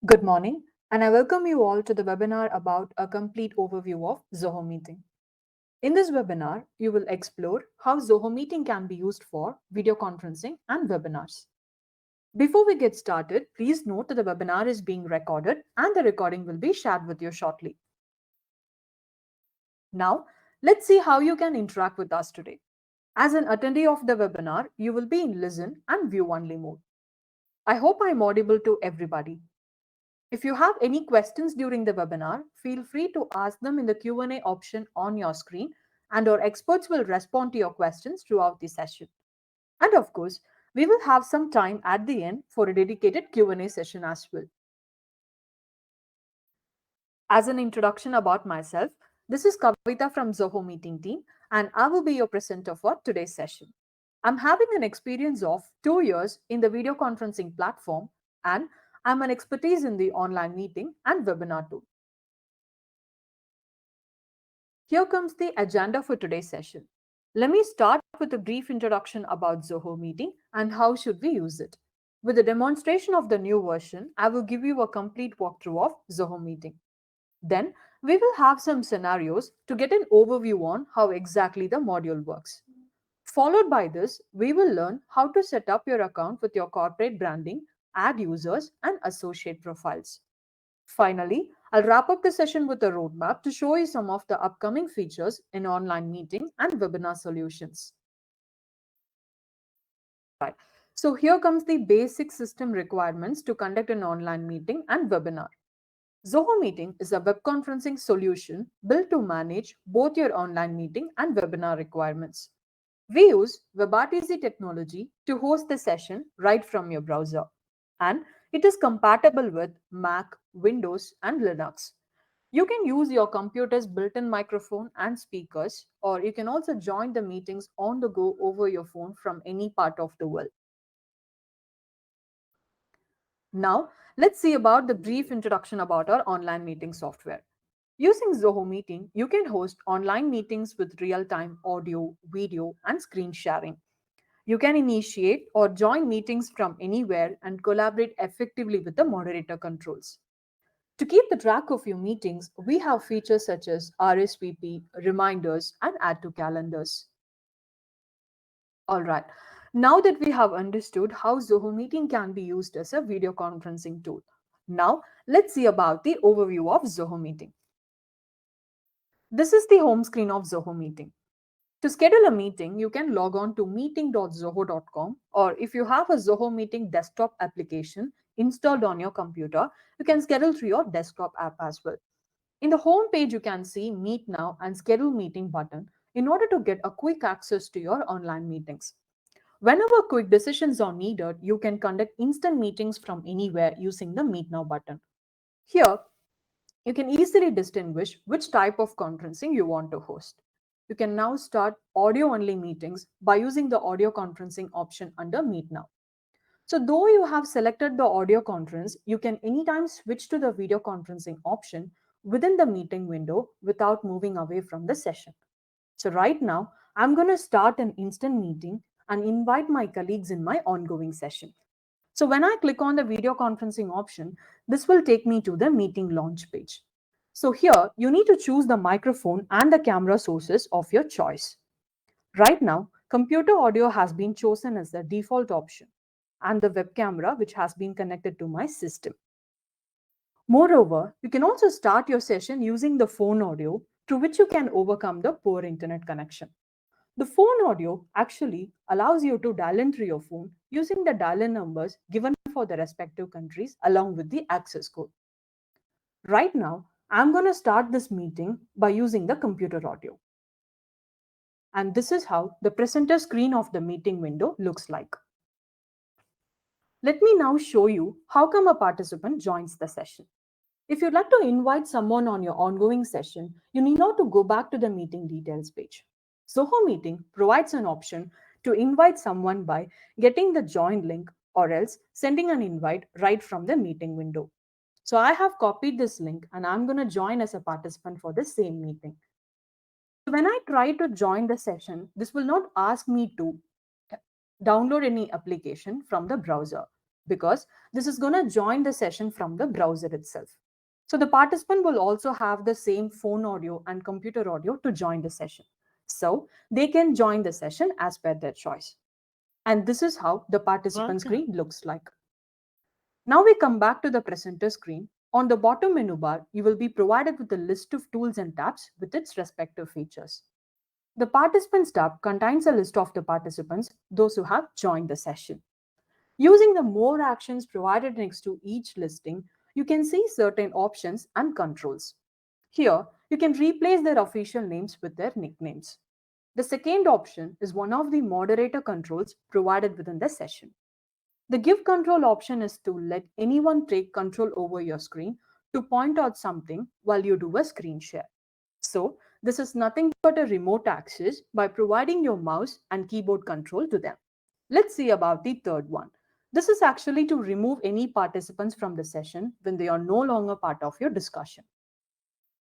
Good morning, and I welcome you all to the webinar about a complete overview of Zoho Meeting. In this webinar, you will explore how Zoho Meeting can be used for video conferencing and webinars. Before we get started, please note that the webinar is being recorded and the recording will be shared with you shortly. Now, let's see how you can interact with us today. As an attendee of the webinar, you will be in listen and view only mode. I hope I am audible to everybody. If you have any questions during the webinar, feel free to ask them in the Q&A option on your screen, and our experts will respond to your questions throughout the session. And of course, we will have some time at the end for a dedicated Q&A session as well. As an introduction about myself, this is Kavitha from Zoho Meeting team, and I will be your presenter for today's session. I'm having an experience of 2 years in the video conferencing platform, and I'm an expertise in the online meeting and webinar tool. Here comes the agenda for today's session. Let me start with a brief introduction about Zoho Meeting and how should we use it. With a demonstration of the new version, I will give you a complete walkthrough of Zoho Meeting. Then we will have some scenarios to get an overview on how exactly the module works. Followed by this, we will learn how to set up your account with your corporate branding, add users, and associate profiles. Finally, I'll wrap up the session with a roadmap to show you some of the upcoming features in online meeting and webinar solutions. Right. So here comes the basic system requirements to conduct an online meeting and webinar. Zoho Meeting is a web conferencing solution built to manage both your online meeting and webinar requirements. We use WebRTC technology to host the session right from your browser, and it is compatible with Mac, Windows, and Linux. You can use your computer's built-in microphone and speakers, or you can also join the meetings on the go over your phone from any part of the world. Now, let's see about the brief introduction about our online meeting software. Using Zoho Meeting, you can host online meetings with real-time audio, video, and screen sharing. You can initiate or join meetings from anywhere and collaborate effectively with the moderator controls. To keep the track of your meetings, we have features such as RSVP, reminders, and add to calendars. All right. Now that we have understood how Zoho Meeting can be used as a video conferencing tool, now let's see about the overview of Zoho Meeting. This is the home screen of Zoho Meeting. To schedule a meeting, you can log on to meeting.zoho.com, or if you have a Zoho Meeting desktop application installed on your computer, you can schedule through your desktop app as well. In the home page, you can see Meet Now and Schedule Meeting button in order to get a quick access to your online meetings. Whenever quick decisions are needed, you can conduct instant meetings from anywhere using the Meet Now button. Here, you can easily distinguish which type of conferencing you want to host. You can now start audio only meetings by using the audio conferencing option under Meet Now. So, though you have selected the audio conference, you can anytime switch to the video conferencing option within the meeting window without moving away from the session. So, right now, I'm going to start an instant meeting and invite my colleagues in my ongoing session. So when I click on the video conferencing option, this will take me to the meeting launch page. So here you need to choose the microphone and the camera sources of your choice. Right now, computer audio has been chosen as the default option and the web camera which has been connected to my system. Moreover, you can also start your session using the phone audio through which you can overcome the poor internet connection. The phone audio actually allows you to dial in through your phone using the dial-in numbers given for the respective countries along with the access code. Right now, I'm going to start this meeting by using the computer audio. And this is how the presenter screen of the meeting window looks like. Let me now show you how come a participant joins the session. If you'd like to invite someone on your ongoing session, you need not to go back to the meeting details page. Zoho Meeting provides an option to invite someone by getting the join link or else sending an invite right from the meeting window. So I have copied this link and I'm going to join as a participant for the same meeting. So when I try to join the session, this will not ask me to download any application from the browser. because this is going to join the session from the browser itself. So the participant will also have the same phone audio and computer audio to join the session. So they can join the session as per their choice. And this is how the participant Welcome. screen looks like. Now we come back to the presenter screen. On the bottom menu bar, you will be provided with a list of tools and tabs with its respective features. The Participants tab contains a list of the participants, those who have joined the session. Using the More actions provided next to each listing, you can see certain options and controls. Here, you can replace their official names with their nicknames. The second option is one of the moderator controls provided within the session. The give control option is to let anyone take control over your screen to point out something while you do a screen share. So, this is nothing but a remote access by providing your mouse and keyboard control to them. Let's see about the third one. This is actually to remove any participants from the session when they are no longer part of your discussion.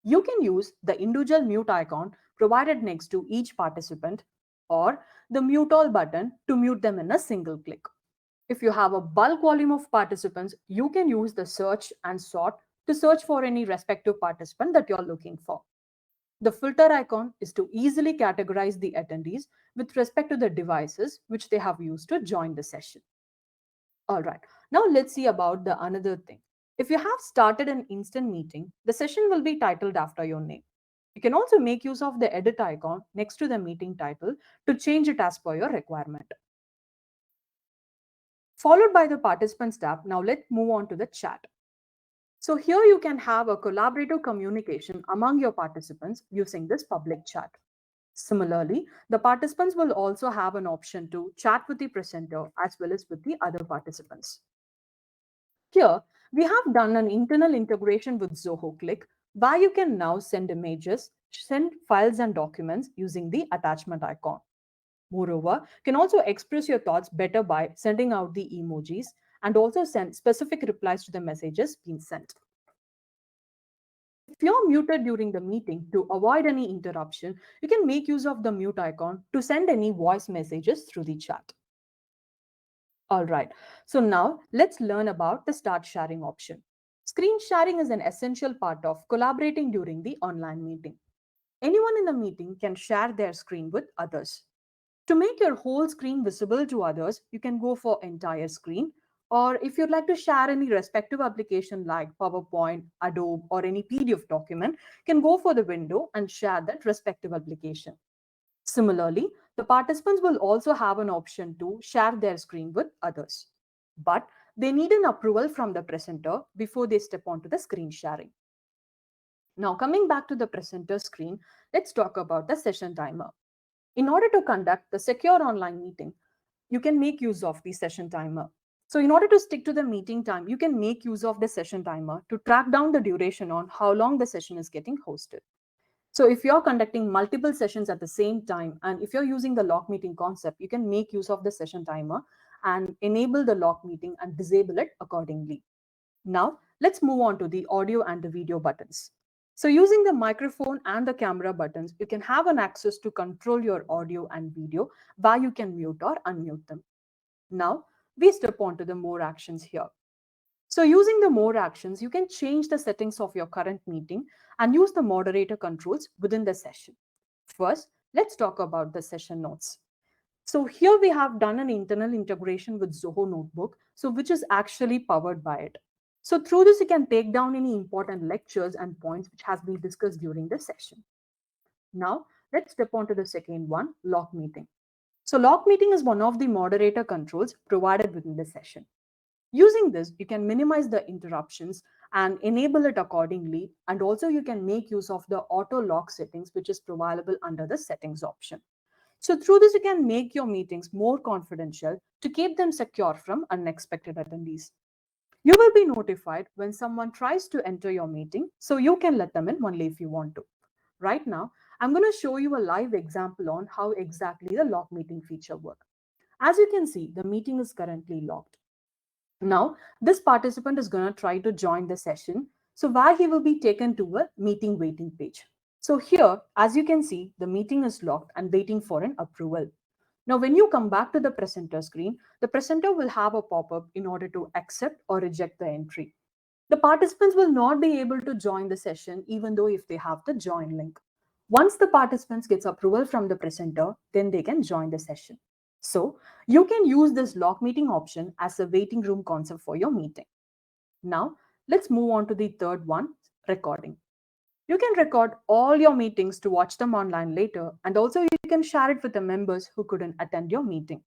You can use the individual mute icon provided next to each participant or the mute all button to mute them in a single click. If you have a bulk volume of participants, you can use the search and sort to search for any respective participant that you're looking for. The filter icon is to easily categorize the attendees with respect to the devices which they have used to join the session. All right, now let's see about the another thing. If you have started an instant meeting, the session will be titled after your name. You can also make use of the edit icon next to the meeting title to change it as per your requirement. Followed by the participants tab, now let's move on to the chat. So here you can have a collaborative communication among your participants using this public chat. Similarly, the participants will also have an option to chat with the presenter as well as with the other participants. Here, we have done an internal integration with Zoho Click where you can now send images, send files and documents using the attachment icon. Moreover, you can also express your thoughts better by sending out the emojis and also send specific replies to the messages being sent. If you're muted during the meeting to avoid any interruption, you can make use of the mute icon to send any voice messages through the chat. All right, so now let's learn about the start sharing option. Screen sharing is an essential part of collaborating during the online meeting. Anyone in the meeting can share their screen with others. To make your whole screen visible to others, you can go for entire screen. Or if you'd like to share any respective application like PowerPoint, Adobe, or any PDF document, you can go for the window and share that respective application. Similarly, the participants will also have an option to share their screen with others. But they need an approval from the presenter before they step onto the screen sharing. Now, coming back to the presenter screen, let's talk about the session timer. In order to conduct the secure online meeting, you can make use of the session timer. So in order to stick to the meeting time, you can make use of the session timer to track down the duration on how long the session is getting hosted. So if you're conducting multiple sessions at the same time, and if you're using the lock meeting concept, you can make use of the session timer and enable the lock meeting and disable it accordingly. Now, let's move on to the audio and the video buttons. So using the microphone and the camera buttons, you can have an access to control your audio and video where you can mute or unmute them. Now, we step on to the more actions here. So using the more actions, you can change the settings of your current meeting and use the moderator controls within the session. First, let's talk about the session notes. So here we have done an internal integration with Zoho Notebook, so which is actually powered by it. So through this, you can take down any important lectures and points which has been discussed during the session. Now, let's step on to the second one, lock meeting. So lock meeting is one of the moderator controls provided within the session. Using this, you can minimize the interruptions and enable it accordingly. And also you can make use of the auto lock settings, which is providable under the settings option. So through this, you can make your meetings more confidential to keep them secure from unexpected attendees. You will be notified when someone tries to enter your meeting, so you can let them in only if you want to. Right now, I'm going to show you a live example on how exactly the lock meeting feature works. As you can see, the meeting is currently locked. Now, this participant is going to try to join the session. So where he will be taken to a meeting waiting page. So here, as you can see, the meeting is locked and waiting for an approval. Now, when you come back to the presenter screen, the presenter will have a pop up in order to accept or reject the entry. The participants will not be able to join the session even though if they have the join link. Once the participants gets approval from the presenter, then they can join the session. So you can use this lock meeting option as a waiting room concept for your meeting. Now let's move on to the third one, recording. You can record all your meetings to watch them online later, and also you can share it with the members who couldn't attend your meeting.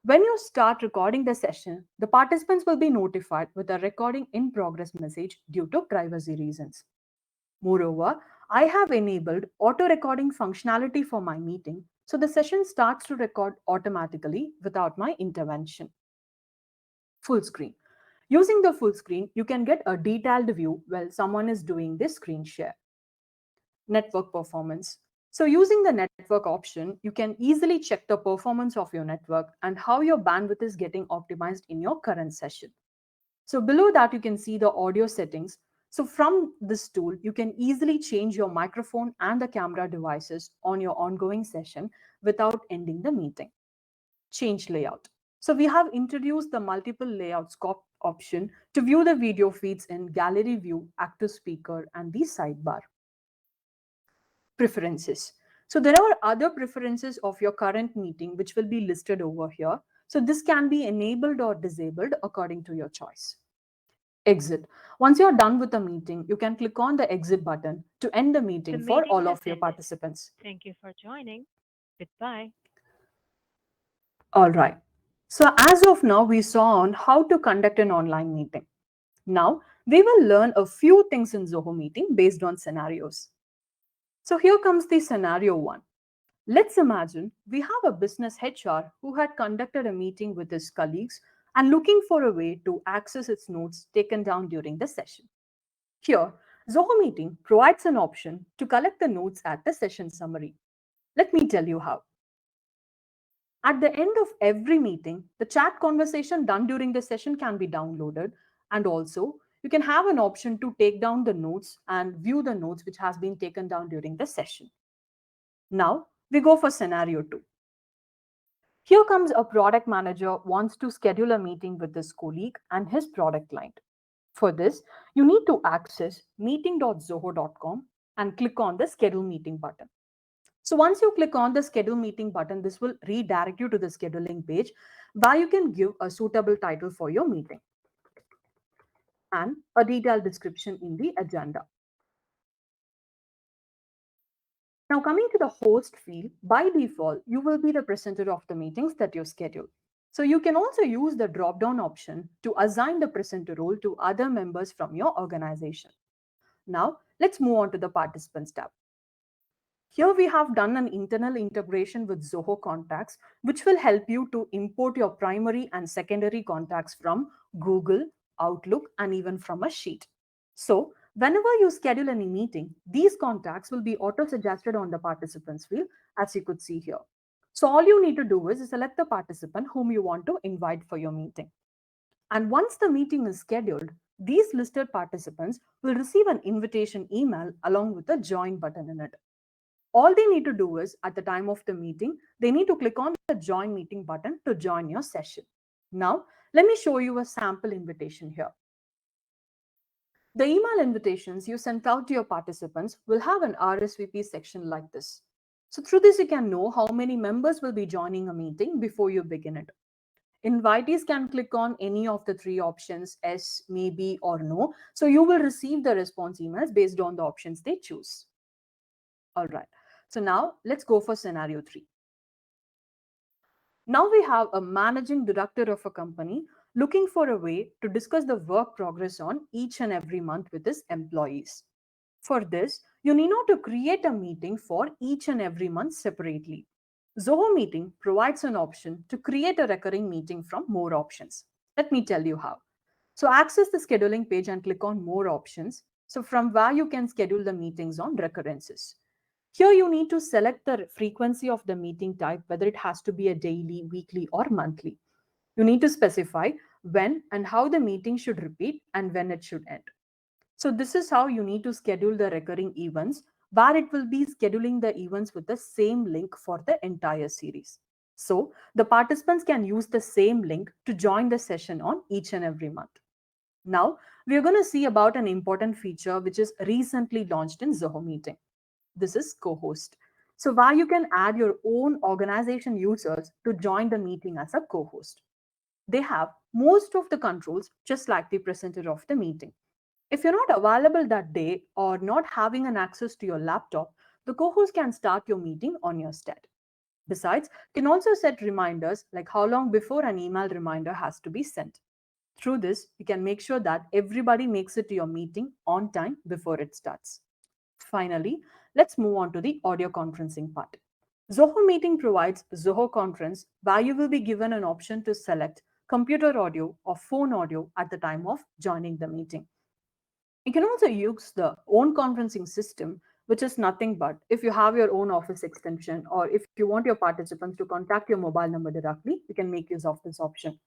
When you start recording the session, the participants will be notified with a recording in progress message due to privacy reasons. Moreover, I have enabled auto recording functionality for my meeting, so the session starts to record automatically without my intervention. Full screen. Using the full screen, you can get a detailed view while someone is doing this screen share. Network performance. So, using the network option, you can easily check the performance of your network and how your bandwidth is getting optimized in your current session. So, below that, you can see the audio settings. So, from this tool, you can easily change your microphone and the camera devices on your ongoing session without ending the meeting. Change layout. So, we have introduced the multiple layout scope option to view the video feeds in gallery view, active speaker, and the sidebar. Preferences. So there are other preferences of your current meeting which will be listed over here. So this can be enabled or disabled according to your choice. Exit. Once you're done with the meeting, you can click on the exit button to end the The meeting for meeting all has of your ended. participants. Thank you for joining. Goodbye. All right. So as of now, we saw on how to conduct an online meeting. Now we will learn a few things in Zoho Meeting based on scenarios. So here comes the scenario one. Let's imagine we have a business HR who had conducted a meeting with his colleagues and looking for a way to access its notes taken down during the session. Here, Zoho Meeting provides an option to collect the notes at the session summary. Let me tell you how. At the end of every meeting, the chat conversation done during the session can be downloaded, and also you can have an option to take down the notes and view the notes which has been taken down during the session. Now, we go for scenario 2. Here comes a product manager wants to schedule a meeting with his colleague and his product client. For this, you need to access meeting.zoho.com and click on the schedule meeting button. So once you click on the schedule meeting button, this will redirect you to the scheduling page where you can give a suitable title for your meeting and a detailed description in the agenda. Now, coming to the host field, by default, you will be the presenter of the meetings that you schedule. So you can also use the drop down option to assign the presenter role to other members from your organization. Now, let's move on to the participants tab. Here we have done an internal integration with Zoho Contacts, which will help you to import your primary and secondary contacts from Google, Outlook, and even from a sheet. So, whenever you schedule any meeting, these contacts will be auto suggested on the participants field, as you could see here. So, all you need to do is select the participant whom you want to invite for your meeting. And once the meeting is scheduled, these listed participants will receive an invitation email along with a join button in it. All they need to do is at the time of the meeting, they need to click on the join meeting button to join your session. Now, let me show you a sample invitation here. The email invitations you sent out to your participants will have an RSVP section like this. So through this, you can know how many members will be joining a meeting before you begin it. Invitees can click on any of the three options, yes, maybe, or no. So you will receive the response emails based on the options they choose. All right. So now let's go for scenario 3. Now we have a managing director of a company looking for a way to discuss the work progress on each and every month with his employees. For this, you need not to create a meeting for each and every month separately. Zoho Meeting provides an option to create a recurring meeting from more options. Let me tell you how. So access the scheduling page and click on more options. So from where you can schedule the meetings on recurrences. Here you need to select the frequency of the meeting type, whether it has to be a daily, weekly, or monthly. You need to specify when and how the meeting should repeat and when it should end. So this is how you need to schedule the recurring events, where it will be scheduling the events with the same link for the entire series. So the participants can use the same link to join the session on each and every month. Now, we are going to see about an important feature which is recently launched in Zoho Meeting. This is co-host. So where you can add your own organization users to join the meeting as a co-host. They have most of the controls just like the presenter of the meeting. If you're not available that day or not having an access to your laptop, the co-host can start your meeting on your stead. Besides, you can also set reminders like how long before an email reminder has to be sent. Through this, you can make sure that everybody makes it to your meeting on time before it starts. Finally, let's move on to the audio conferencing part. Zoho Meeting provides Zoho Conference where you will be given an option to select computer audio or phone audio at the time of joining the meeting. You can also use the own conferencing system, which is nothing but if you have your own office extension or if you want your participants to contact your mobile number directly, you can make use of this option.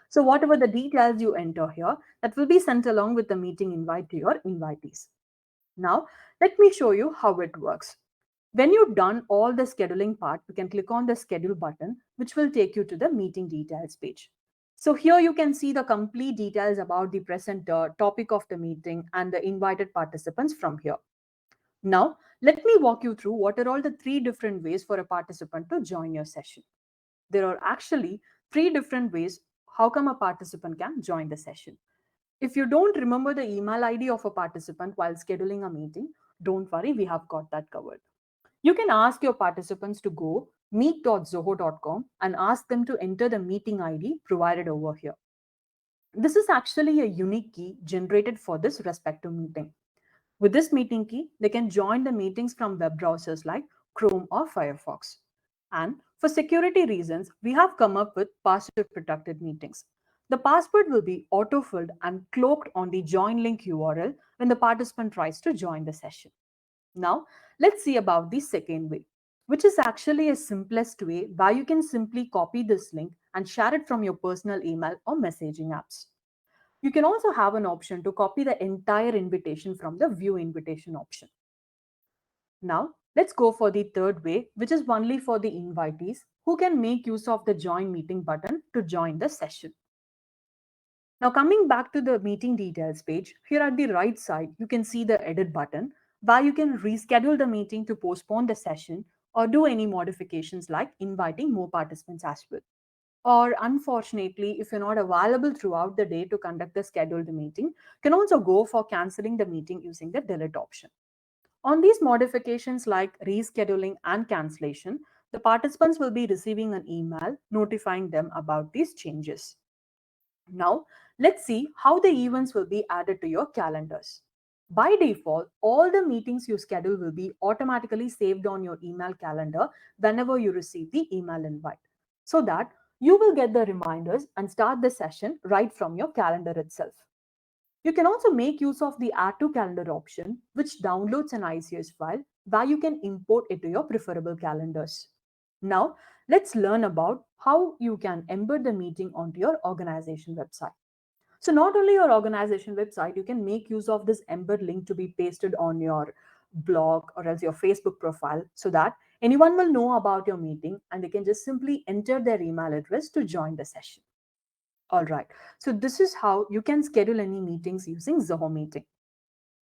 So, whatever the details you enter here, that will be sent along with the meeting invite to your invitees. Now, let me show you how it works. When you've done all the scheduling part, you can click on the schedule button, which will take you to the meeting details page. So here you can see the complete details about the presenter, topic of the meeting, and the invited participants from here. Now, let me walk you through what are all the three different ways for a participant to join your session. There are actually three different ways how come a participant can join the session. If you don't remember the email ID of a participant while scheduling a meeting, don't worry, we have got that covered. You can ask your participants to go meet.zoho.com and ask them to enter the meeting ID provided over here. This is actually a unique key generated for this respective meeting. With this meeting key, they can join the meetings from web browsers like Chrome or Firefox. And for security reasons, we have come up with password protected meetings. The password will be auto-filled and cloaked on the join link URL when the participant tries to join the session. Now, let's see about the second way, which is actually a simplest way where you can simply copy this link and share it from your personal email or messaging apps. You can also have an option to copy the entire invitation from the view invitation option. Now, let's go for the third way, which is only for the invitees who can make use of the join meeting button to join the session. Now, coming back to the meeting details page, here at the right side, you can see the edit button where you can reschedule the meeting to postpone the session or do any modifications like inviting more participants as well. Or unfortunately, if you're not available throughout the day to conduct the scheduled meeting, you can also go for canceling the meeting using the delete option. On these modifications like rescheduling and cancellation, the participants will be receiving an email notifying them about these changes. Now, let's see how the events will be added to your calendars. By default, all the meetings you schedule will be automatically saved on your email calendar whenever you receive the email invite, so that you will get the reminders and start the session right from your calendar itself. You can also make use of the Add to Calendar option, which downloads an ICS file where you can import it to your preferable calendars. Now, let's learn about how you can embed the meeting onto your organization website. So, not only your organization website, you can make use of this embed link to be pasted on your blog or else your Facebook profile so that anyone will know about your meeting and they can just simply enter their email address to join the session. All right. So this is how you can schedule any meetings using Zoho Meeting.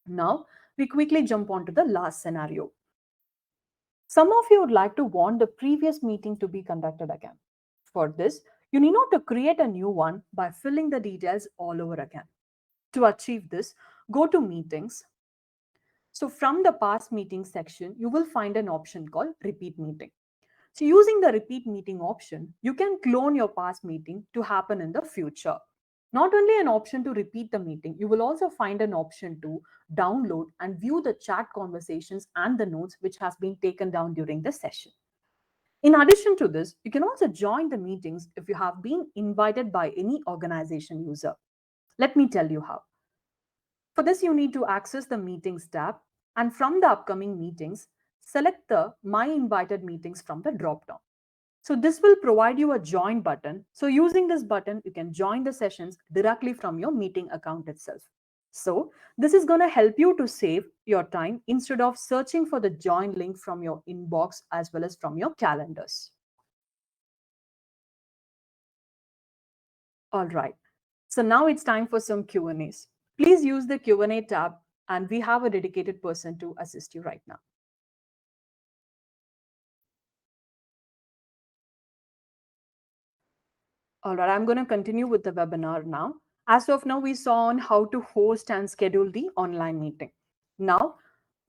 Now, we quickly jump on to the last scenario. Some of you would like to want the previous meeting to be conducted again. For this, you need not to create a new one by filling the details all over again. To achieve this, go to Meetings. So from the past meeting section, you will find an option called Repeat Meeting. So using the repeat meeting option, you can clone your past meeting to happen in the future. Not only an option to repeat the meeting, you will also find an option to download and view the chat conversations and the notes which has been taken down during the session. In addition to this, you can also join the meetings if you have been invited by any organization user. Let me tell you how. For this, you need to access the Meetings tab, and from the upcoming meetings, select the My Invited Meetings from the drop down. So this will provide you a join button. So using this button, you can join the sessions directly from your meeting account itself. So this is going to help you to save your time instead of searching for the join link from your inbox as well as from your calendars. All right. So now it's time for some Q&As. Please use the Q&A tab and we have a dedicated person to assist you right now. All right, I'm going to continue with the webinar now. As of now, we saw on how to host and schedule the online meeting. Now,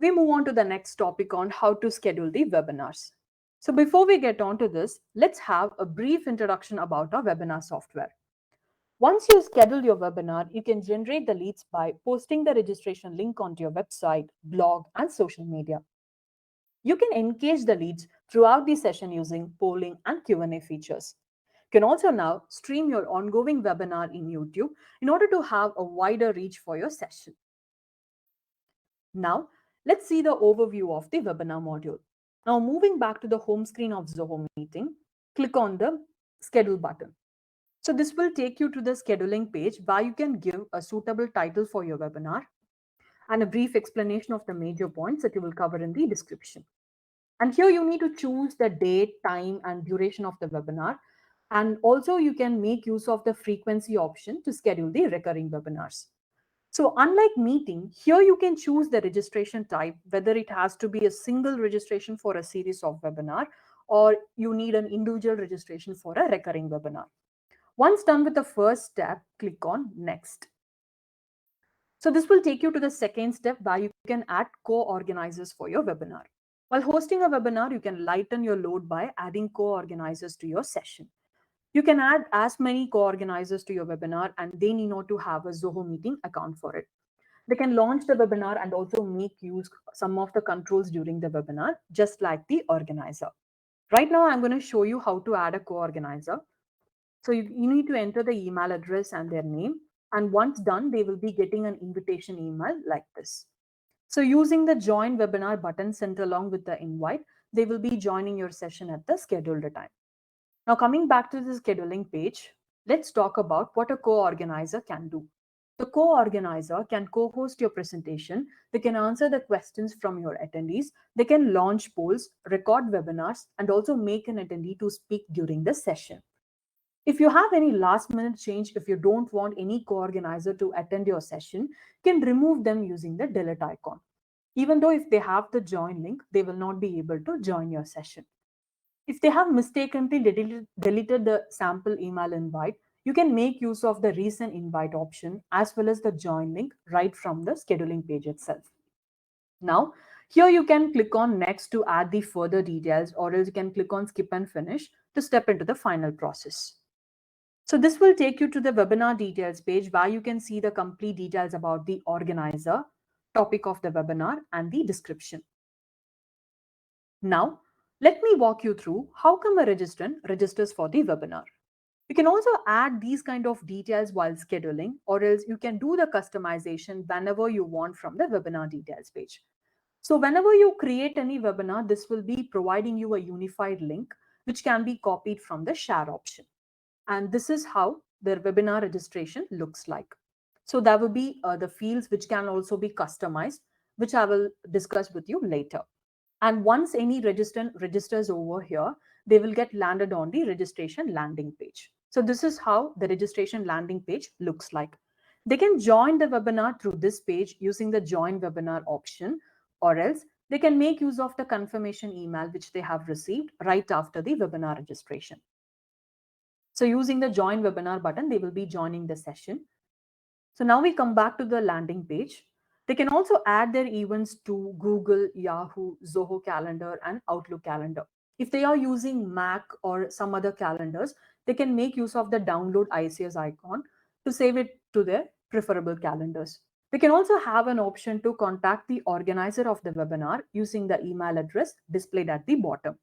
we move on to the next topic on how to schedule the webinars. So before we get on to this, let's have a brief introduction about our webinar software. Once you schedule your webinar, you can generate the leads by posting the registration link onto your website, blog, and social media. You can engage the leads throughout the session using polling and Q&A features. You can also now stream your ongoing webinar in YouTube in order to have a wider reach for your session. Now, let's see the overview of the webinar module. Now, moving back to the home screen of Zoho Meeting, click on the schedule button. So this will take you to the scheduling page where you can give a suitable title for your webinar and a brief explanation of the major points that you will cover in the description. And here you need to choose the date, time, and duration of the webinar. And also you can make use of the frequency option to schedule the recurring webinars. So unlike meeting, here you can choose the registration type, whether it has to be a single registration for a series of webinar or you need an individual registration for a recurring webinar. Once done with the first step, click on next. So this will take you to the second step where you can add co-organizers for your webinar. While hosting a webinar, you can lighten your load by adding co-organizers to your session. You can add as many co-organizers to your webinar and they need not to have a Zoho Meeting account for it. They can launch the webinar and also make use some of the controls during the webinar, just like the organizer. Right now, I'm going to show you how to add a co-organizer. So you need to enter the email address and their name. And once done, they will be getting an invitation email like this. So using the join webinar button sent along with the invite, they will be joining your session at the scheduled time. Now coming back to the scheduling page, let's talk about what a co-organizer can do. The co-organizer can co-host your presentation, they can answer the questions from your attendees, they can launch polls, record webinars, and also make an attendee to speak during the session. If you have any last minute change, if you don't want any co-organizer to attend your session, you can remove them using the delete icon. Even though if they have the join link, they will not be able to join your session. If they have mistakenly deleted the sample email invite, you can make use of the recent invite option as well as the join link right from the scheduling page itself. Now, here you can click on next to add the further details, or else you can click on skip and finish to step into the final process. So this will take you to the webinar details page where you can see the complete details about the organizer, topic of the webinar, and the description. Now, let me walk you through how come a registrant registers for the webinar. You can also add these kind of details while scheduling, or else you can do the customization whenever you want from the webinar details page. So whenever you create any webinar, this will be providing you a unified link, which can be copied from the share option. And this is how the webinar registration looks like. So there will be the fields which can also be customized, which I will discuss with you later. And once any registrant registers over here, they will get landed on the registration landing page. So this is how the registration landing page looks like. They can join the webinar through this page using the join webinar option, or else they can make use of the confirmation email which they have received right after the webinar registration. So using the join webinar button, they will be joining the session. So now we come back to the landing page. They can also add their events to Google, Yahoo, Zoho Calendar, and Outlook Calendar. If they are using Mac or some other calendars, they can make use of the download ICS icon to save it to their preferable calendars. They can also have an option to contact the organizer of the webinar using the email address displayed at the bottom.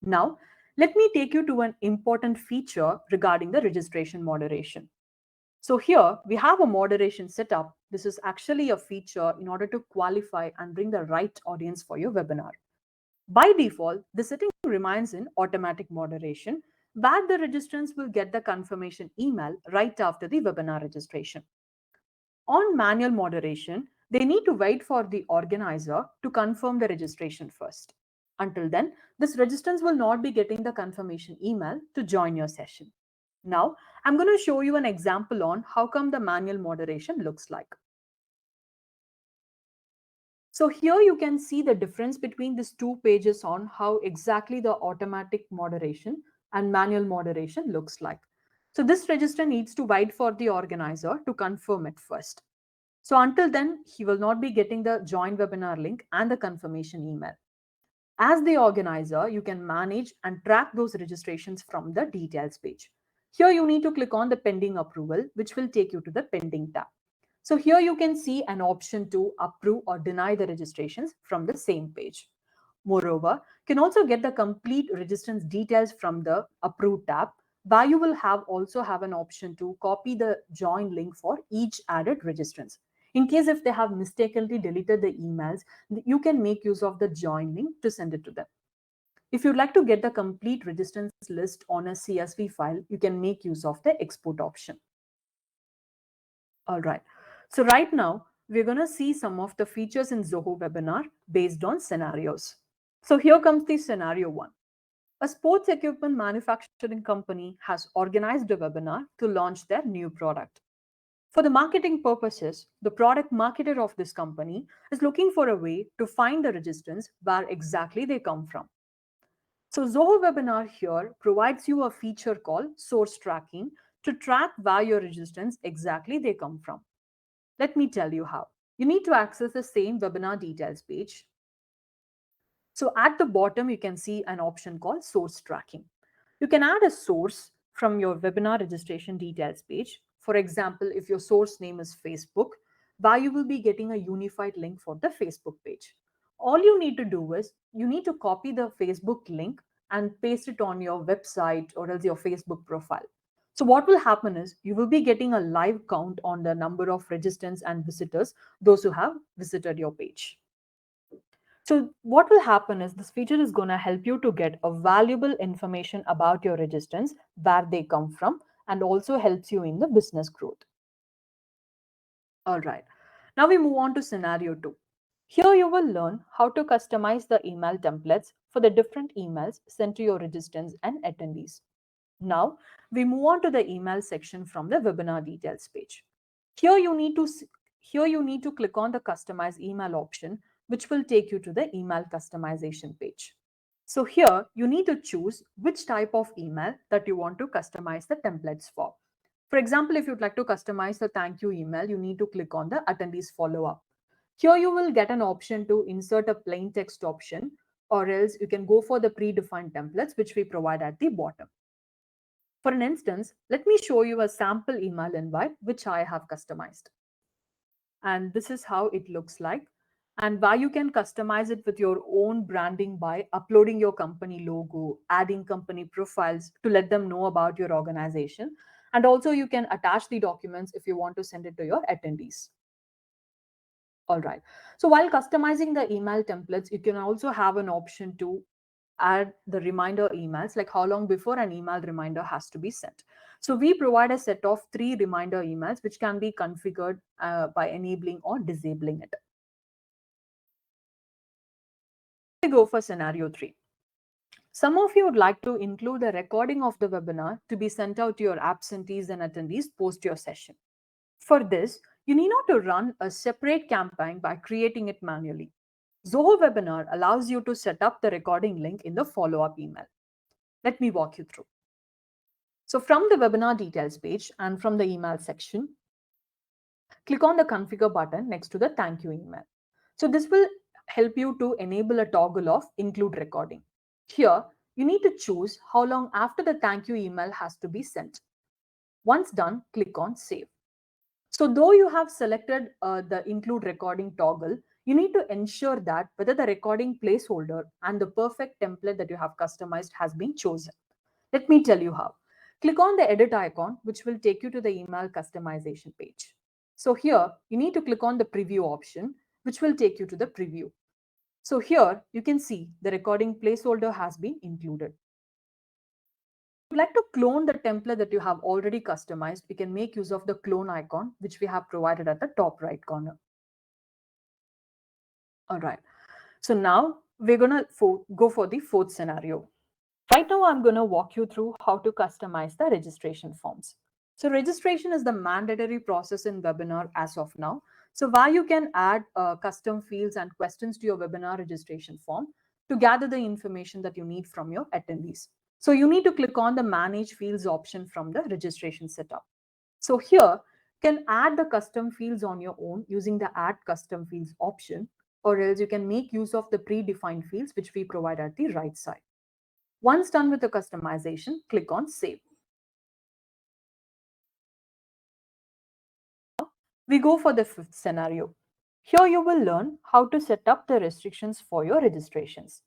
Now, let me take you to an important feature regarding the registration moderation. So here we have a moderation setup. This is actually a feature in order to qualify and bring the right audience for your webinar. By default, the setting remains in automatic moderation, where the registrants will get the confirmation email right after the webinar registration. On manual moderation, they need to wait for the organizer to confirm the registration first. Until then, this registrants will not be getting the confirmation email to join your session. Now, I'm going to show you an example on how come the manual moderation looks like. So here you can see the difference between these two pages on how exactly the automatic moderation and manual moderation looks like. So this register needs to wait for the organizer to confirm it first. So until then, he will not be getting the join webinar link and the confirmation email. As the organizer, you can manage and track those registrations from the details page. Here you need to click on the pending approval, which will take you to the pending tab. So here you can see an option to approve or deny the registrations from the same page. Moreover, you can also get the complete registrants details from the approve tab, where you will also have an option to copy the join link for each added registrants. In case if they have mistakenly deleted the emails, you can make use of the join link to send it to them. If you'd like to get the complete registrants list on a CSV file, you can make use of the export option. All right. So right now, we're going to see some of the features in Zoho Webinar based on scenarios. So here comes the scenario one. A sports equipment manufacturing company has organized a webinar to launch their new product. For the marketing purposes, the product marketer of this company is looking for a way to find the registrants where exactly they come from. So Zoho Webinar here provides you a feature called source tracking to track where your registrants exactly they come from. Let me tell you how. You need to access the same webinar details page. So at the bottom, you can see an option called source tracking. You can add a source from your webinar registration details page. For example, if your source name is Facebook, where you will be getting a unified link for the Facebook page. All you need to do is you need to copy the Facebook link and paste it on your website or else your Facebook profile. So what will happen is you will be getting a live count on the number of registrants and visitors, those who have visited your page. So what will happen is this feature is going to help you to get a valuable information about your registrants, where they come from, and also helps you in the business growth. All right. Now we move on to scenario two. Here you will learn how to customize the email templates for the different emails sent to your registrants and attendees. Now we move on to the email section from the webinar details page. Here you need to here you need to click on the customize email option, which will take you to the email customization page. So here you need to choose which type of email that you want to customize the templates for. For example, if you'd like to customize the thank you email, you need to click on the attendees follow up. Here you will get an option to insert a plain text option, or else you can go for the predefined templates which we provide at the bottom. For an instance, let me show you a sample email invite which I have customized. And this is how it looks like. And why you can customize it with your own branding by uploading your company logo, adding company profiles to let them know about your organization. And also you can attach the documents if you want to send it to your attendees. All right. So while customizing the email templates, you can also have an option to add the reminder emails, like how long before an email reminder has to be sent. So we provide a set of 3 reminder emails, which can be configured by enabling or disabling it. We go for scenario 3. Some of you would like to include a recording of the webinar to be sent out to your absentees and attendees post your session. For this, you need not to run a separate campaign by creating it manually. Zoho Webinar allows you to set up the recording link in the follow-up email. Let me walk you through. So from the webinar details page and from the email section, click on the configure button next to the thank you email. So this will help you to enable a toggle of include recording. Here, you need to choose how long after the thank you email has to be sent. Once done, click on save. So though you have selected the include recording toggle, you need to ensure that whether the recording placeholder and the perfect template that you have customized has been chosen. Let me tell you how. Click on the edit icon, which will take you to the email customization page. So here, you need to click on the preview option, which will take you to the preview. So here, you can see the recording placeholder has been included. If you'd like to clone the template that you have already customized, you can make use of the clone icon, which we have provided at the top right corner. All right. So now we're going to go for the fourth scenario. Right now, I'm going to walk you through how to customize the registration forms. So registration is the mandatory process in webinar as of now. So where you can add custom fields and questions to your webinar registration form to gather the information that you need from your attendees. So you need to click on the manage fields option from the registration setup. So here you can add the custom fields on your own using the add custom fields option, or else you can make use of the predefined fields which we provide at the right side. Once done with the customization, click on save. We go for the fifth scenario. Here you will learn how to set up the restrictions for your registrations.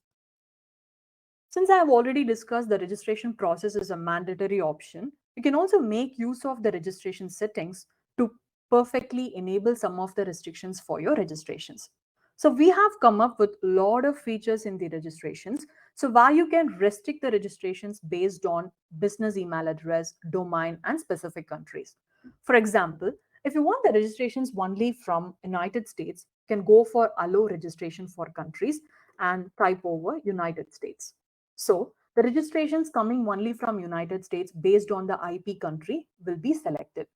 Since I have already discussed the registration process is a mandatory option, you can also make use of the registration settings to perfectly enable some of the restrictions for your registrations. So we have come up with a lot of features in the registrations. So where you can restrict the registrations based on business email address, domain, and specific countries. For example, if you want the registrations only from United States, you can go for allow registration for countries and type over United States. So the registrations coming only from United States based on the IP country will be selected.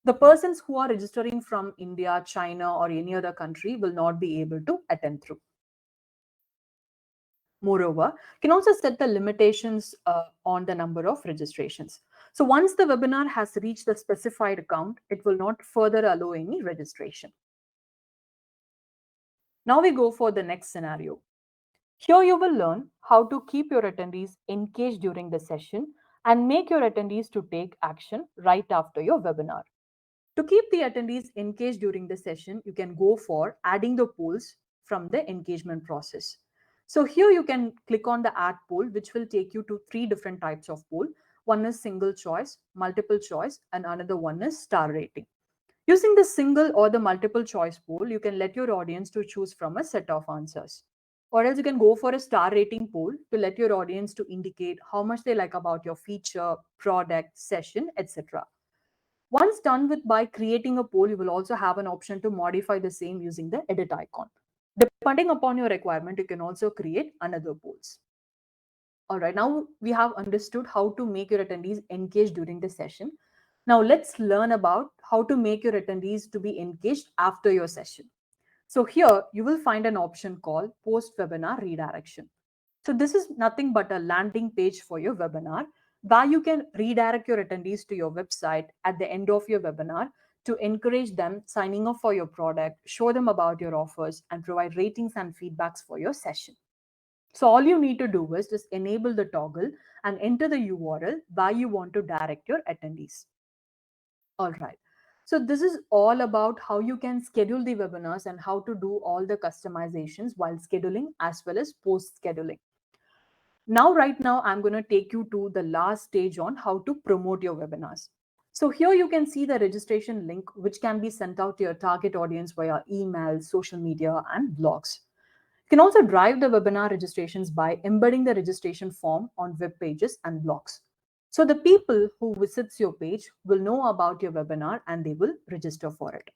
The persons who are registering from India, China, or any other country will not be able to attend through. Moreover, you can also set the limitations on the number of registrations. So once the webinar has reached the specified account, it will not further allow any registration. Now we go for the next scenario. Here you will learn how to keep your attendees engaged during the session and make your attendees to take action right after your webinar. To keep the attendees engaged during the session, you can go for adding the polls from the engagement process. So here you can click on the add poll, which will take you to three different types of poll. One is single choice, multiple choice, and another one is star rating. Using the single or the multiple choice poll, you can let your audience to choose from a set of answers. Or else you can go for a star rating poll to let your audience to indicate how much they like about your feature, product, session, etc. Once done with by creating a poll, you will also have an option to modify the same using the edit icon. Depending upon your requirement, you can also create another polls. All right, now we have understood how to make your attendees engaged during the session. Now let's learn about how to make your attendees to be engaged after your session. So here you will find an option called post webinar redirection. So this is nothing but a landing page for your webinar where you can redirect your attendees to your website at the end of your webinar to encourage them signing up for your product, show them about your offers, and provide ratings and feedbacks for your session. So all you need to do is just enable the toggle and enter the URL where you want to direct your attendees. All right. So this is all about how you can schedule the webinars and how to do all the customizations while scheduling as well as post scheduling. Now, right now, I'm going to take you to the last stage on how to promote your webinars. So here you can see the registration link, which can be sent out to your target audience via email, social media, and blogs. You can also drive the webinar registrations by embedding the registration form on web pages and blogs. So the people who visits your page will know about your webinar and they will register for it.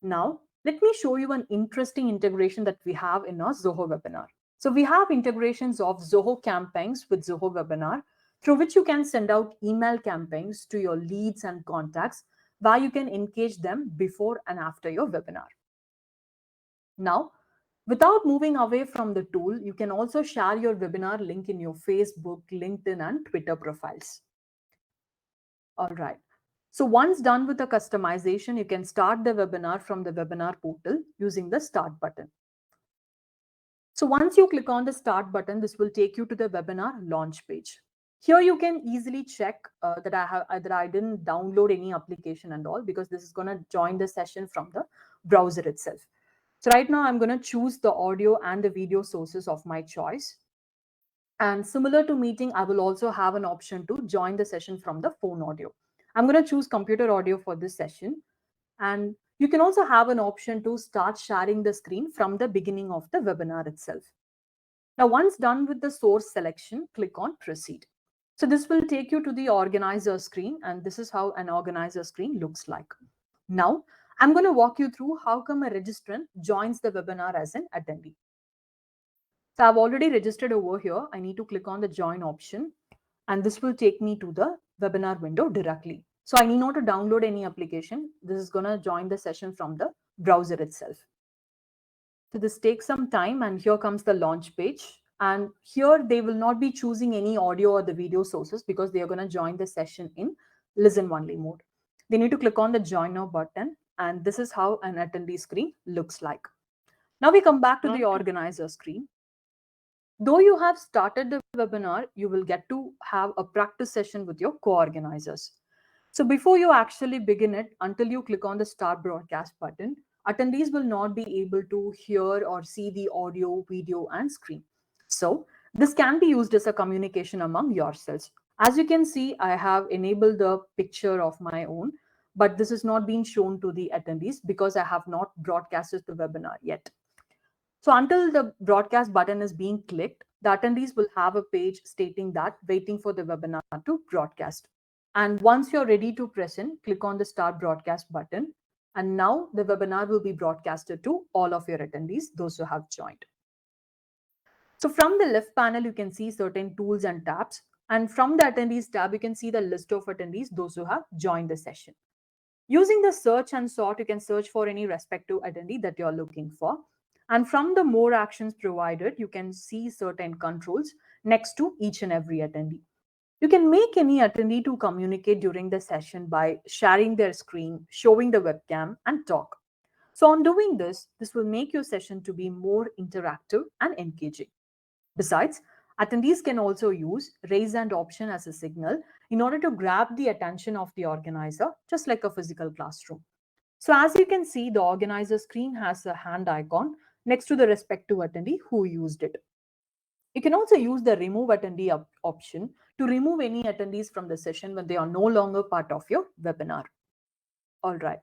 Now, let me show you an interesting integration that we have in our Zoho webinar. So we have integrations of Zoho campaigns with Zoho webinar, through which you can send out email campaigns to your leads and contacts, where you can engage them before and after your webinar. Now, without moving away from the tool, you can also share your webinar link in your Facebook, LinkedIn, and Twitter profiles. All right. So once done with the customization, you can start the webinar from the webinar portal using the start button. So once you click on the start button, this will take you to the webinar launch page. Here you can easily check that I didn't download any application and all, because this is going to join the session from the browser itself. So right now I'm going to choose the audio and the video sources of my choice. And similar to meeting, I will also have an option to join the session from the phone audio. I'm going to choose computer audio for this session. And you can also have an option to start sharing the screen from the beginning of the webinar itself. Now, once done with the source selection, click on proceed. So this will take you to the organizer screen, and this is how an organizer screen looks like. Now, I'm going to walk you through how come a registrant joins the webinar as an attendee. So I've already registered over here. I need to click on the join option, and this will take me to the webinar window directly. So I need not to download any application. This is going to join the session from the browser itself. So this takes some time, and here comes the launch page. And here they will not be choosing any audio or the video sources because they are going to join the session in listen only mode. They need to click on the join now button, and this is how an attendee screen looks like. Now we come back to the Okay. organizer screen. Though you have started the webinar, you will get to have a practice session with your co-organizers. So before you actually begin it, until you click on the start broadcast button, attendees will not be able to hear or see the audio, video, and screen. So this can be used as a communication among yourselves. As you can see, I have enabled the picture of my own, but this is not being shown to the attendees because I have not broadcasted the webinar yet. So until the broadcast button is being clicked, the attendees will have a page stating that waiting for the webinar to broadcast. And once you're ready to present, click on the start broadcast button. And now the webinar will be broadcasted to all of your attendees, those who have joined. So from the left panel, you can see certain tools and tabs. And from the attendees tab, you can see the list of attendees, those who have joined the session. Using the search and sort, you can search for any respective attendee that you're looking for. And from the more actions provided, you can see certain controls next to each and every attendee. You can make any attendee to communicate during the session by sharing their screen, showing the webcam, and talk. So on doing this, this will make your session to be more interactive and engaging. Besides, attendees can also use raise hand option as a signal in order to grab the attention of the organizer, just like a physical classroom. So as you can see, the organizer screen has a hand icon next to the respective attendee who used it. You can also use the remove attendee option to remove any attendees from the session when they are no longer part of your webinar. All right.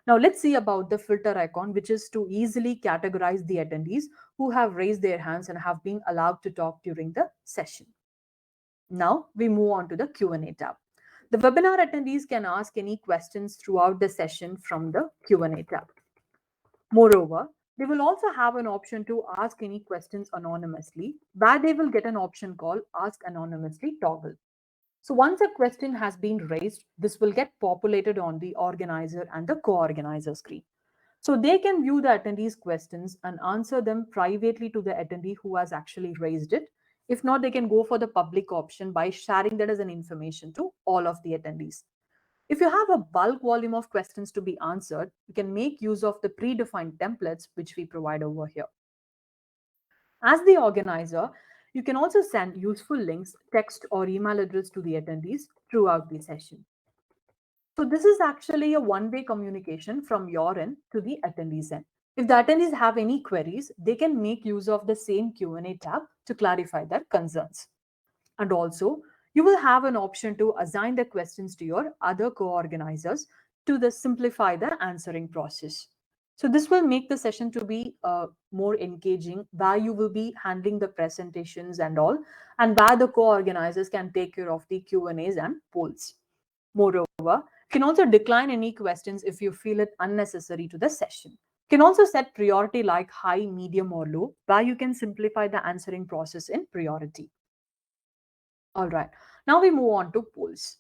Now let's see about the filter icon, which is to easily categorize the attendees who have raised their hands and have been allowed to talk during the session. Now we move on to the Q&A tab. The webinar attendees can ask any questions throughout the session from the Q&A tab. Moreover, they will also have an option to ask any questions anonymously, where they will get an option called Ask Anonymously toggle. So once a question has been raised, this will get populated on the organizer and the co-organizer screen. So they can view the attendees' questions and answer them privately to the attendee who has actually raised it. If not, they can go for the public option by sharing that as an information to all of the attendees. If you have a bulk volume of questions to be answered, you can make use of the predefined templates which we provide over here. As the organizer, you can also send useful links, text or email address to the attendees throughout the session. So this is actually a one-way communication from your end to the attendees end. If the attendees have any queries, they can make use of the same Q&A tab to clarify their concerns. And also, you will have an option to assign the questions to your other co-organizers to simplify the answering process. So this will make the session to be more engaging, where you will be handling the presentations and all, and where the co-organizers can take care of the Q&As and polls. Moreover, you can also decline any questions if you feel it unnecessary to the session. You can also set priority like high, medium, or low, where you can simplify the answering process in priority. All right, now we move on to polls.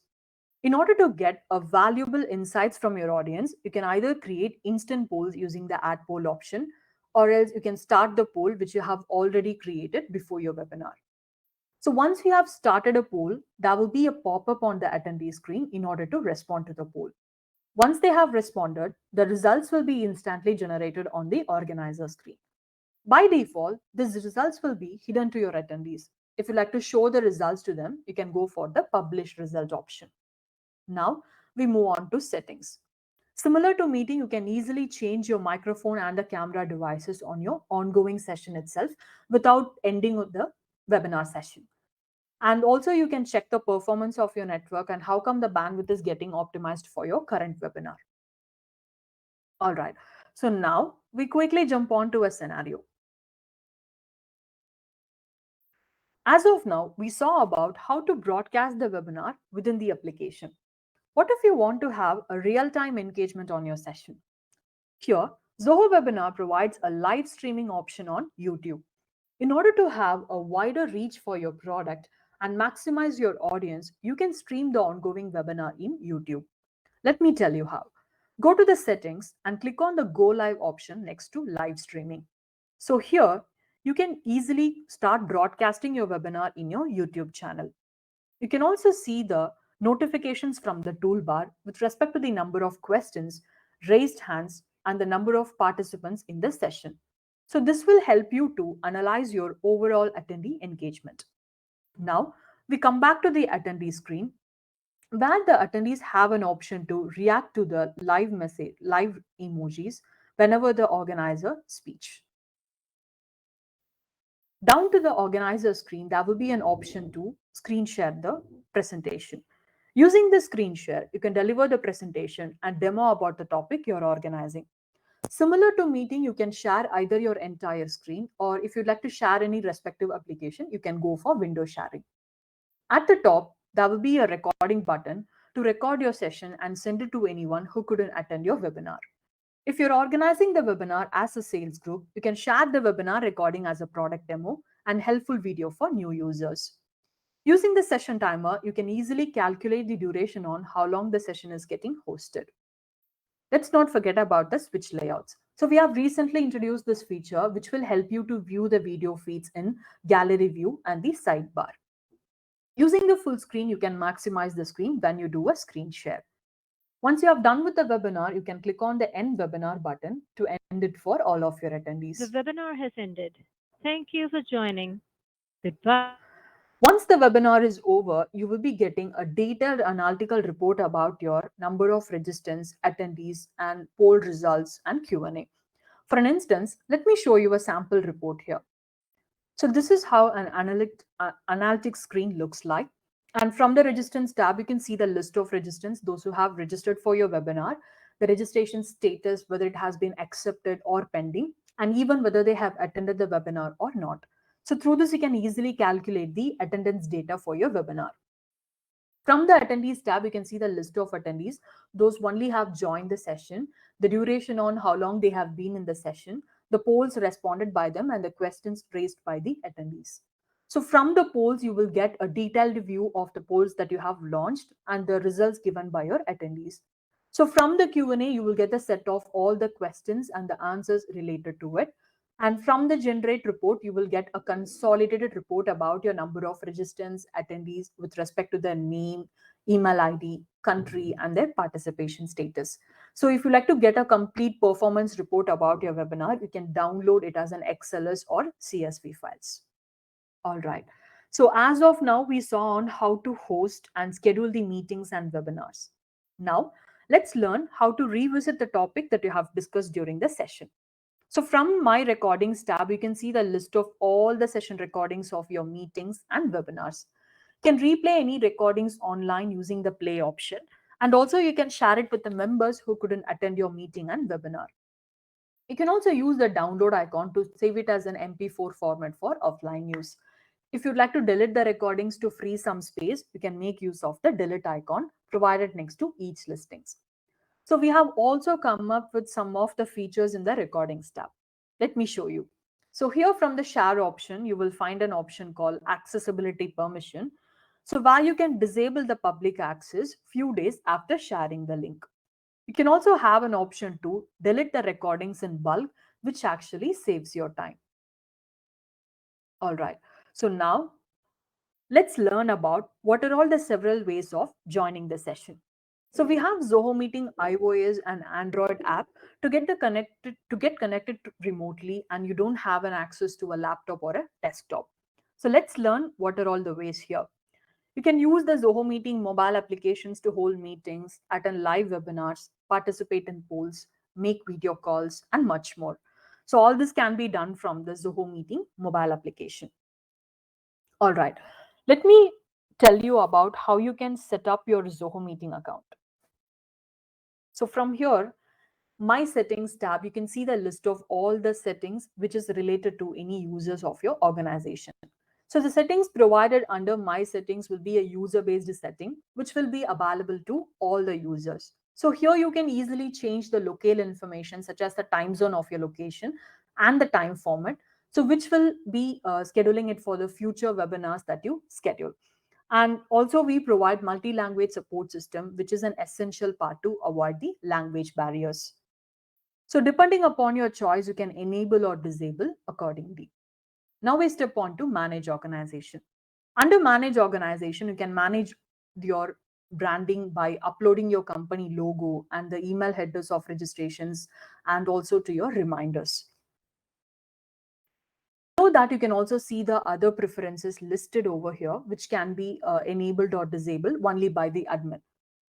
In order to get a valuable insights from your audience, you can either create instant polls using the add poll option, or else you can start the poll which you have already created before your webinar. So once you have started a poll, there will be a pop-up on the attendee screen in order to respond to the poll. Once they have responded, the results will be instantly generated on the organizer screen. By default, these results will be hidden to your attendees. If you like to show the results to them, you can go for the publish result option. Now we move on to settings. Similar to meeting, you can easily change your microphone and the camera devices on your ongoing session itself without ending the webinar session. And also you can check the performance of your network and how come the bandwidth is getting optimized for your current webinar. All right. So now we quickly jump on to a scenario. As of now, we saw about how to broadcast the webinar within the application. What if you want to have a real-time engagement on your session? Here, Zoho Webinar provides a live streaming option on YouTube. In order to have a wider reach for your product, and maximize your audience, you can stream the ongoing webinar in YouTube. Let me tell you how. Go to the settings and click on the Go Live option next to live streaming. So here, you can easily start broadcasting your webinar in your YouTube channel. You can also see the notifications from the toolbar with respect to the number of questions, raised hands, and the number of participants in the session. So this will help you to analyze your overall attendee engagement. Now, we come back to the attendee screen where the attendees have an option to react to the live message, live emojis whenever the organizer speech. Down to the organizer screen, there will be an option to screen share the presentation. Using the screen share, you can deliver the presentation and demo about the topic you're organizing. Similar to meeting, you can share either your entire screen or if you'd like to share any respective application, you can go for window sharing. At the top, there will be a recording button to record your session and send it to anyone who couldn't attend your webinar. If you're organizing the webinar as a sales group, you can share the webinar recording as a product demo and helpful video for new users. Using the session timer, you can easily calculate the duration on how long the session is getting hosted. Let's not forget about the switch layouts. So we have recently introduced this feature which will help you to view the video feeds in gallery view and the sidebar. Using the full screen, you can maximize the screen when you do a screen share. Once you have done with the webinar, you can click on the end webinar button to end it for all of your The attendees. webinar has ended. Thank you for joining. Goodbye. Once the webinar is over, you will be getting a detailed analytical report about your number of registrants, attendees, and poll results and Q&A. For an instance, let me show you a sample report here. So this is how an analytics screen looks like. And from the registrants tab, you can see the list of registrants, those who have registered for your webinar, the registration status, whether it has been accepted or pending, and even whether they have attended the webinar or not. So through this, you can easily calculate the attendance data for your webinar. From the attendees tab, you can see the list of attendees, those only have joined the session, the duration on how long they have been in the session, the polls responded by them, and the questions raised by the attendees. So from the polls, you will get a detailed view of the polls that you have launched and the results given by your attendees. So from the Q&A, you will get a set of all the questions and the answers related to it. And from the generate report, you will get a consolidated report about your number of registrants, attendees with respect to their name, email ID, country, and their participation status. So if you like to get a complete performance report about your webinar, you can download it as an XLS or CSV files. All right. So as of now, we saw on how to host and schedule the meetings and webinars. Now, let's learn how to revisit the topic that you have discussed during the session. So from my recordings tab, you can see the list of all the session recordings of your meetings and webinars. You can replay any recordings online using the play option. And also you can share it with the members who couldn't attend your meeting and webinar. You can also use the download icon to save it as an MP4 format for offline use. If you'd like to delete the recordings to free some space, you can make use of the delete icon provided next to each listings. So we have also come up with some of the features in the recordings tab. Let me show you. So here from the share option, you will find an option called accessibility permission. So where you can disable the public access few days after sharing the link. You can also have an option to delete the recordings in bulk, which actually saves your time. All right. So now let's learn about what are all the several ways of joining the session. So we have Zoho Meeting iOS and Android app to get connected remotely, and you don't have an access to a laptop or a desktop. So let's learn what are all the ways here. You can use the Zoho Meeting mobile applications to hold meetings, attend live webinars, participate in polls, make video calls, and much more. So all this can be done from the Zoho Meeting mobile application. All right. Let me tell you about how you can set up your Zoho Meeting account. So from here, my settings tab, you can see the list of all the settings which is related to any users of your organization. So the settings provided under my settings will be a user-based setting, which will be available to all the users. So here you can easily change the local information such as the time zone of your location and the time format. So which will be scheduling it for the future webinars that you schedule. And also we provide multi-language support system, which is an essential part to avoid the language barriers. So depending upon your choice, you can enable or disable accordingly. Now we step on to manage organization. Under manage organization, you can manage your branding by uploading your company logo and the email headers of registrations and also to your reminders. Below that, you can also see the other preferences listed over here, which can be enabled or disabled only by the admin.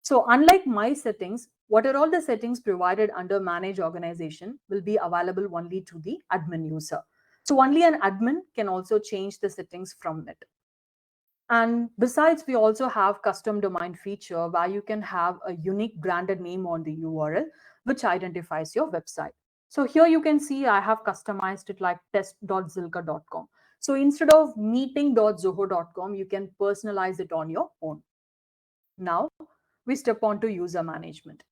So unlike my settings, what are all the settings provided under manage organization will be available only to the admin user. So only an admin can also change the settings from it. And besides, we also have custom domain feature where you can have a unique branded name on the URL, which identifies your website. So here you can see I have customized it like test.zilka.com. So instead of meeting.zoho.com, you can personalize it on your own. Now we step on to user management.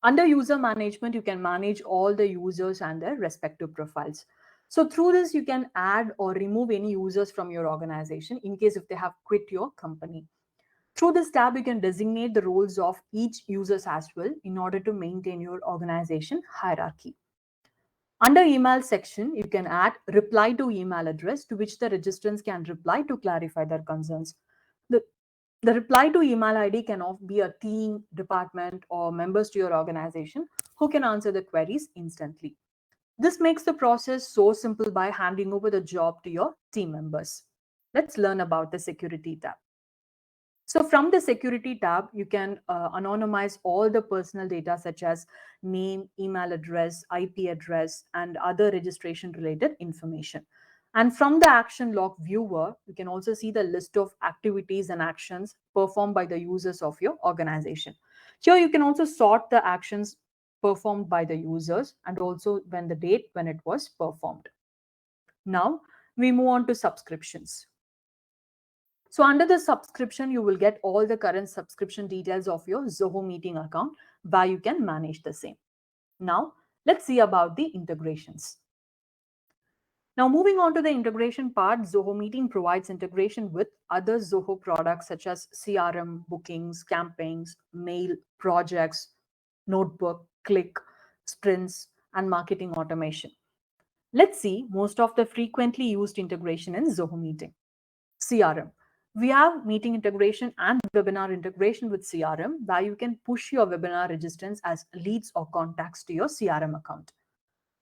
Under user management, you can manage all the users and their respective profiles. So through this, you can add or remove any users from your organization in case if they have quit your company. Through this tab, you can designate the roles of each users as well in order to maintain your organization hierarchy. Under email section, you can add reply to email address to which the registrants can reply to clarify their concerns. The, the reply to email ID can be a team, department, or members to your organization who can answer the queries instantly. This makes the process so simple by handing over the job to your team members. Let's learn about the security tab. So from the security tab, you can anonymize all the personal data such as name, email address, IP address, and other registration related information. And from the action log viewer, you can also see the list of activities and actions performed by the users of your organization. Here you can also sort the actions performed by the users and also when the date when it was performed. Now we move on to subscriptions. So under the subscription, you will get all the current subscription details of your Zoho Meeting account where you can manage the same. Now, let's see about the integrations. Now, moving on to the integration part, Zoho Meeting provides integration with other Zoho products such as CRM, bookings, campaigns, mail, projects, notebook, click, sprints, and marketing automation. Let's see most of the frequently used integration in Zoho Meeting. CRM. We have meeting integration and webinar integration with CRM where you can push your webinar registrants as leads or contacts to your CRM account.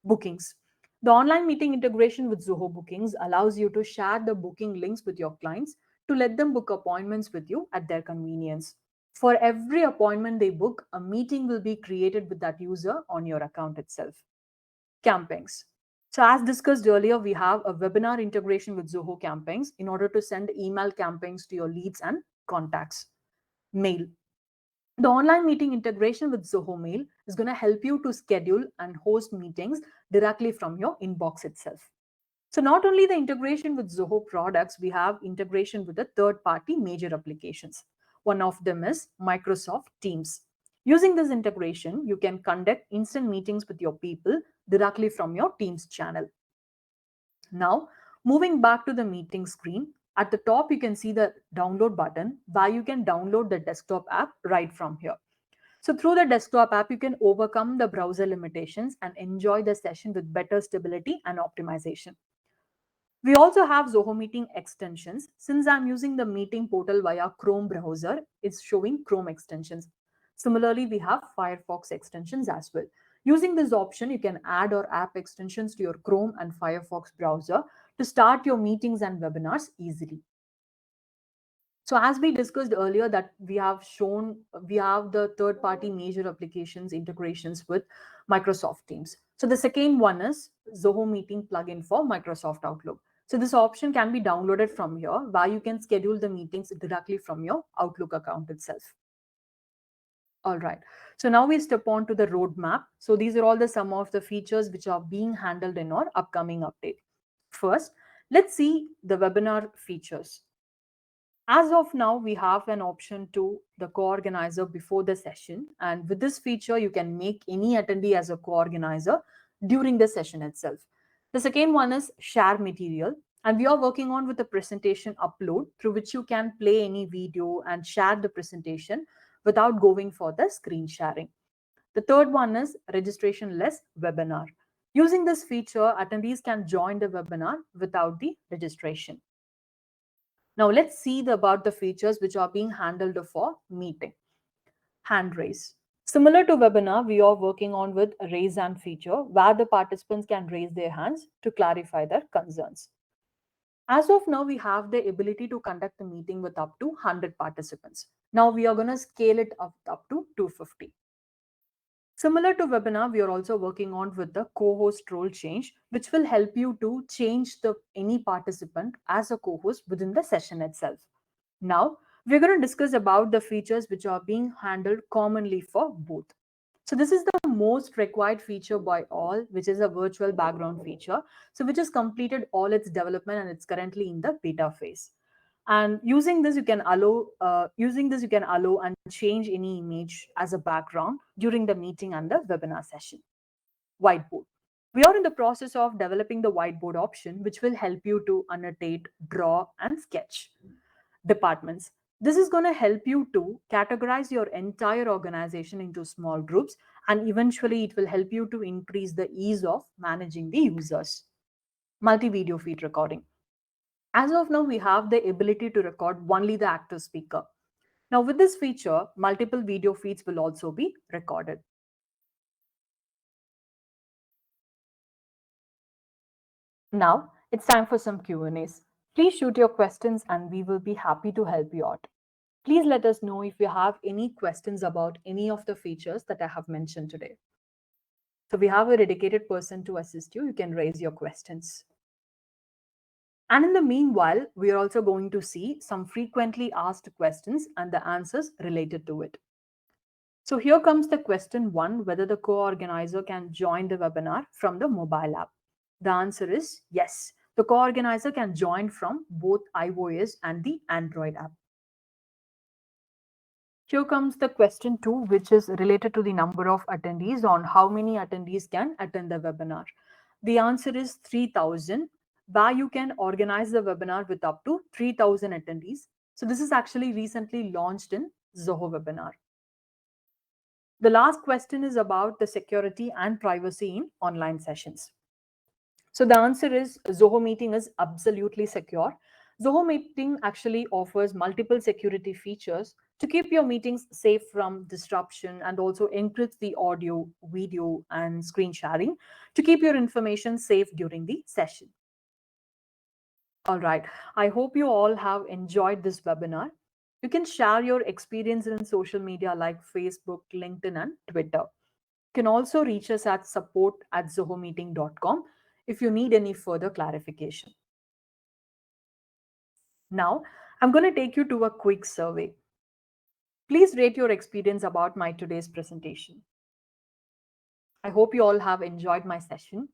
Bookings. The online meeting integration with Zoho Bookings allows you to share the booking links with your clients to let them book appointments with you at their convenience. For every appointment they book, a meeting will be created with that user on your account itself. Campaigns. So as discussed earlier, we have a webinar integration with Zoho Campaigns in order to send email campaigns to your leads and contacts. Mail. The online meeting integration with Zoho Mail is going to help you to schedule and host meetings directly from your inbox itself. So not only the integration with Zoho products, we have integration with the third-party major applications. One of them is Microsoft Teams. Using this integration, you can conduct instant meetings with your people directly from your Teams channel. Now, moving back to the meeting screen, at the top you can see the download button where you can download the desktop app right from here. So through the desktop app, you can overcome the browser limitations and enjoy the session with better stability and optimization. We also have Zoho Meeting extensions. Since I'm using the meeting portal via Chrome browser, it's showing Chrome extensions. Similarly, we have Firefox extensions as well. Using this option, you can add or app extensions to your Chrome and Firefox browser to start your meetings and webinars easily. So as we discussed earlier that we have the third party major applications integrations with Microsoft Teams. So the second one is Zoho Meeting plugin for Microsoft Outlook. So this option can be downloaded from here where you can schedule the meetings directly from your Outlook account itself. All right. So now we step on to the roadmap. So these are all the some of the features which are being handled in our upcoming update. First, let's see the webinar features. As of now, we have an option to the co-organizer before the session. And with this feature, you can make any attendee as a co-organizer during the session itself. The second one is share material. And we are working on with the presentation upload through which you can play any video and share the presentation without going for the screen sharing. The third one is registration less webinar. Using this feature, attendees can join the webinar without the registration. Now let's see about the features which are being handled for meeting. Hand raise. Similar to webinar, we are working on with a raise hand feature where the participants can raise their hands to clarify their concerns. As of now, we have the ability to conduct the meeting with up to 100 participants. Now we are going to scale it up to 250. Similar to webinar, we are also working on with the co-host role change, which will help you to change the any participant as a co-host within the session itself. Now, we're going to discuss about the features which are being handled commonly for both. So this is the most required feature by all, which is a virtual background feature. So which has completed all its development and it's currently in the beta phase. And using this you can allow and change any image as a background during the meeting and the webinar session. Whiteboard. We are in the process of developing the whiteboard option, which will help you to annotate, draw, and sketch. Departments. This is going to help you to categorize your entire organization into small groups, and eventually it will help you to increase the ease of managing the users. Multi video feed recording. As of now, we have the ability to record only the active speaker. Now, with this feature, multiple video feeds will also be recorded. Now, it's time for some Q&As. Please shoot your questions and we will be happy to help you out. Please let us know if you have any questions about any of the features that I have mentioned today. So we have a dedicated person to assist you. You can raise your questions. And in the meanwhile, we are also going to see some frequently asked questions and the answers related to it. So here comes the question one, whether the co-organizer can join the webinar from the mobile app. The answer is yes. The co-organizer can join from both iOS and the Android app. Here comes the question two, which is related to the number of attendees on how many attendees can attend the webinar. The answer is 3,000, where you can organize the webinar with up to 3,000 attendees. So this is actually recently launched in Zoho Webinar. The last question is about the security and privacy in online sessions. So the answer is Zoho Meeting is absolutely secure. Zoho Meeting actually offers multiple security features to keep your meetings safe from disruption and also encrypts the audio, video, and screen sharing to keep your information safe during the session. All right. I hope you all have enjoyed this webinar. You can share your experience in social media like Facebook, LinkedIn, and Twitter. You can also reach us at support@zohomeeting.com if you need any further clarification. Now, I'm going to take you to a quick survey. Please rate your experience about my today's presentation. I hope you all have enjoyed my session.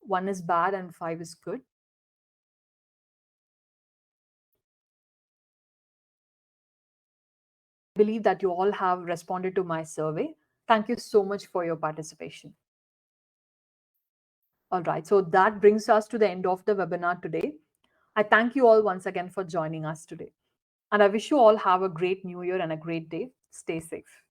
1 is bad and 5 is good. I believe that you all have responded to my survey. Thank you so much for your participation. All right, so that brings us to the end of the webinar today. I thank you all once again for joining us today. And I wish you all have a great new year and a great day. Stay safe.